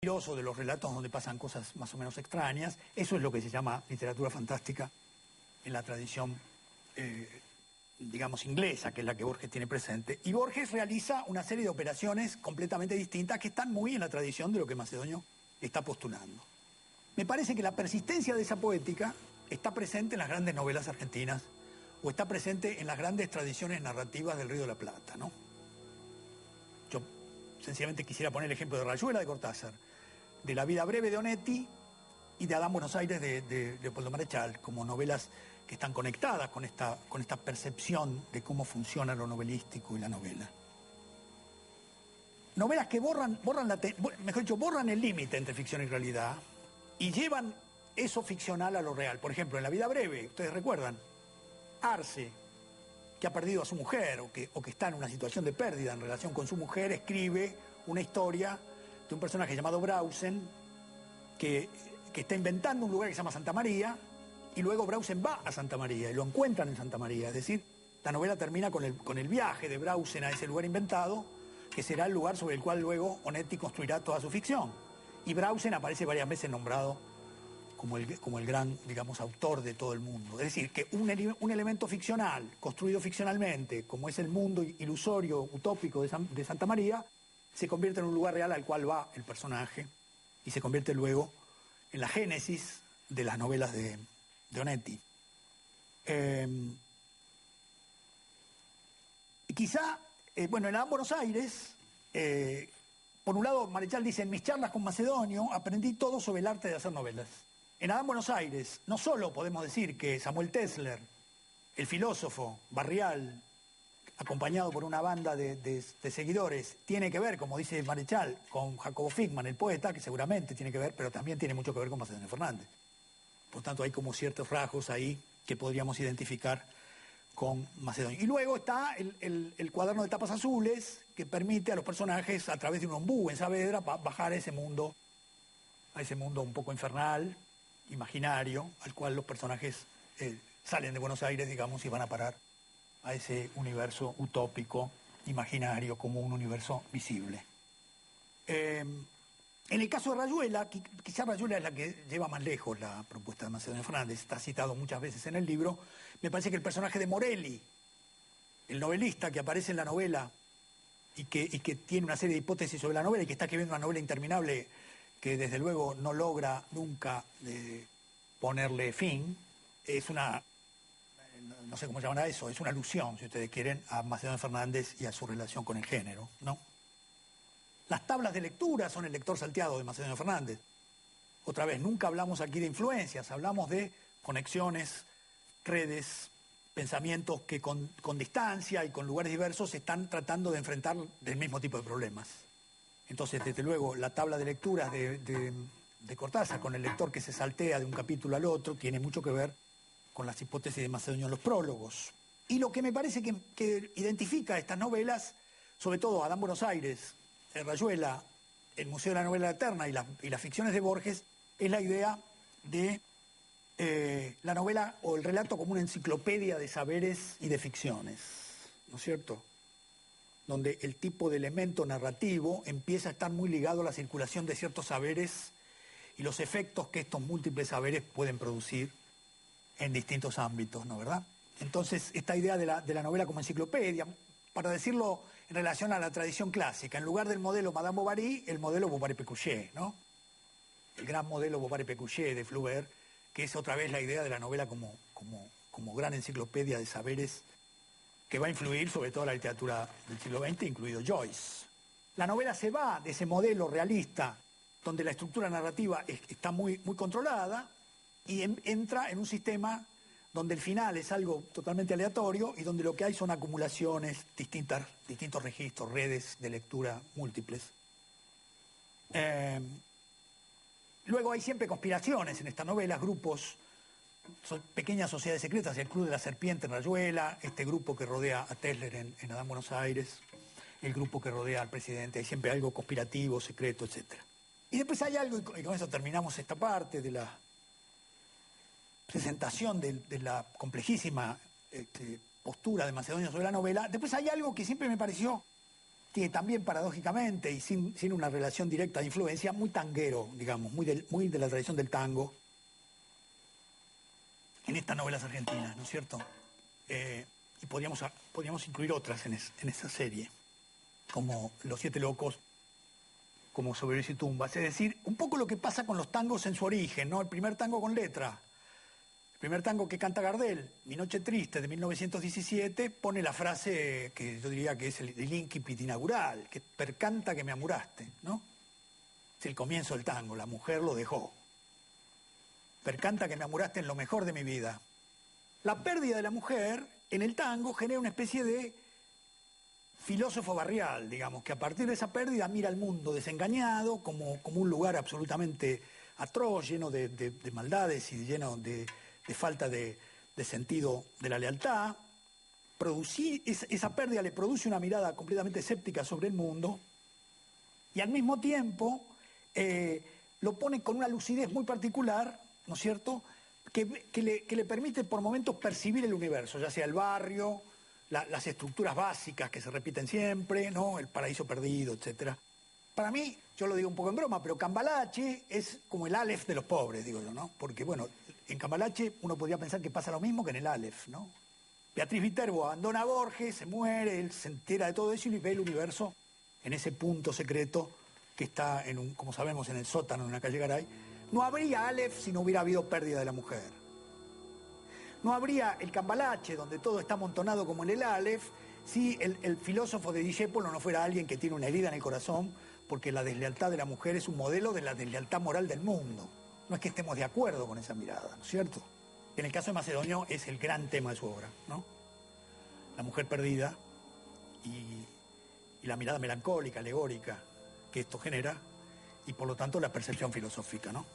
o de los relatos donde pasan cosas más o menos extrañas. Eso es lo que se llama literatura fantástica en la tradición, digamos, inglesa, que es la que Borges tiene presente. Y Borges realiza una serie de operaciones completamente distintas que están muy en la tradición de lo que Macedonio está postulando. Me parece que la persistencia de esa poética está presente en las grandes novelas argentinas o está presente en las grandes tradiciones narrativas del Río de la Plata, ¿no? Yo sencillamente quisiera poner el ejemplo de Rayuela de Cortázar, de La vida breve de Onetti y de Adán Buenos Aires de Leopoldo Marechal, como novelas que están conectadas con esta percepción de cómo funciona lo novelístico y la novela. Novelas que borran el límite entre ficción y realidad y llevan eso ficcional a lo real. Por ejemplo, en La vida breve, ustedes recuerdan, Arce, que ha perdido a su mujer o que está en una situación de pérdida en relación con su mujer, escribe una historia de un personaje llamado Brausen que está inventando un lugar que se llama Santa María, y luego Brausen va a Santa María y lo encuentran en Santa María. Es decir, la novela termina con el viaje de Brausen a ese lugar inventado, que será el lugar sobre el cual luego Onetti construirá toda su ficción. Y Brausen aparece varias veces nombrado como el gran, digamos, autor de todo el mundo. Es decir, que un elemento ficcional, construido ficcionalmente, como es el mundo ilusorio, utópico de Santa María, se convierte en un lugar real al cual va el personaje y se convierte luego en la génesis de las novelas de Onetti. Quizá, en Adán Buenos Aires, por un lado, Marechal dice, en mis charlas con Macedonio aprendí todo sobre el arte de hacer novelas. En Adán Buenos Aires, no solo podemos decir que Samuel Tesler, el filósofo Barrial, acompañado por una banda de seguidores, tiene que ver, como dice Marechal, con Jacobo Fickman, el poeta, que seguramente tiene que ver, pero también tiene mucho que ver con Macedonio Fernández. Por tanto, hay como ciertos rasgos ahí que podríamos identificar con Macedonio. Y luego está el cuaderno de tapas azules, que permite a los personajes, a través de un ombú en Saavedra, bajar a ese mundo un poco infernal, imaginario, al cual los personajes salen de Buenos Aires, digamos, y van a parar a ese universo utópico, imaginario, como un universo visible. En el caso de Rayuela, quizá Rayuela es la que lleva más lejos la propuesta de Macedonio Fernández, está citado muchas veces en el libro. Me parece que el personaje de Morelli, el novelista que aparece en la novela y que tiene una serie de hipótesis sobre la novela y que está escribiendo una novela interminable que desde luego no logra nunca ponerle fin, es una, no sé cómo llamará eso, es una alusión, si ustedes quieren, a Macedonio Fernández y a su relación con el género, ¿no? Las tablas de lectura son el lector salteado de Macedonio Fernández. Otra vez, nunca hablamos aquí de influencias, hablamos de conexiones, redes, pensamientos que con distancia y con lugares diversos están tratando de enfrentar el mismo tipo de problemas. Entonces, desde luego, la tabla de lecturas de Cortázar, con el lector que se saltea de un capítulo al otro, tiene mucho que ver con las hipótesis de Macedonio en los prólogos. Y lo que me parece que identifica estas novelas, sobre todo Adán Buenos Aires, Rayuela, el Museo de la Novela Eterna y las ficciones de Borges, es la idea de la novela o el relato como una enciclopedia de saberes y de ficciones, ¿no es cierto? Donde el tipo de elemento narrativo empieza a estar muy ligado a la circulación de ciertos saberes y los efectos que estos múltiples saberes pueden producir en distintos ámbitos, ¿no, verdad? Entonces, esta idea de la novela como enciclopedia, para decirlo en relación a la tradición clásica, en lugar del modelo Madame Bovary, el modelo Bovary-Pécuchet, ¿no? El gran modelo Bovary-Pécuchet de Flaubert, que es otra vez la idea de la novela como gran enciclopedia de saberes que va a influir sobre todo la literatura del siglo XX, incluido Joyce. La novela se va de ese modelo realista, donde la estructura narrativa está muy, muy controlada, y entra en un sistema donde el final es algo totalmente aleatorio y donde lo que hay son acumulaciones, distintos registros, redes de lectura múltiples. Luego hay siempre conspiraciones en estas novelas, grupos, pequeñas sociedades secretas, el Club de la Serpiente en Rayuela, este grupo que rodea a Tesler en Adán Buenos Aires, el grupo que rodea al presidente, hay siempre algo conspirativo, secreto, etc. Y después hay algo, y con eso terminamos esta parte de la presentación de la complejísima postura de Macedonio sobre la novela. Después hay algo que siempre me pareció tiene también paradójicamente y sin una relación directa de influencia, muy tanguero, digamos, muy de la tradición del tango, en estas novelas argentinas, ¿no es cierto? Y podríamos incluir otras en esa serie, como Los Siete Locos, como Sobre y Tumbas. Es decir, un poco lo que pasa con los tangos en su origen, ¿no? El primer tango con letra, el primer tango que canta Gardel, Mi Noche Triste, de 1917, pone la frase que yo diría que es el incipit inaugural, que percanta que me amuraste, ¿no? Es el comienzo del tango, la mujer lo dejó. Percanta que me amuraste en lo mejor de mi vida. La pérdida de la mujer en el tango genera una especie de filósofo barrial, digamos, que a partir de esa pérdida mira al mundo desengañado como un lugar absolutamente atroz, lleno de maldades y lleno de falta de sentido de la lealtad. Esa pérdida le produce una mirada completamente escéptica sobre el mundo y al mismo tiempo lo pone con una lucidez muy particular, ¿no es cierto?, que le permite por momentos percibir el universo, ya sea el barrio, las estructuras básicas que se repiten siempre, ¿no?, el paraíso perdido, etc. Para mí, yo lo digo un poco en broma, pero Cambalache es como el Aleph de los pobres, digo yo, ¿no? Porque, bueno, en Cambalache uno podría pensar que pasa lo mismo que en el Aleph, ¿no? Beatriz Viterbo abandona a Borges, se muere, él se entera de todo eso y ve el universo en ese punto secreto que está, como sabemos, en el sótano de una calle Garay. No habría Aleph si no hubiera habido pérdida de la mujer. No habría el Cambalache, donde todo está amontonado como en el Aleph, si el filósofo de Discépolo no fuera alguien que tiene una herida en el corazón, porque la deslealtad de la mujer es un modelo de la deslealtad moral del mundo. No es que estemos de acuerdo con esa mirada, ¿no es cierto? En el caso de Macedonio es el gran tema de su obra, ¿no? La mujer perdida y la mirada melancólica, alegórica que esto genera, y por lo tanto la percepción filosófica, ¿no?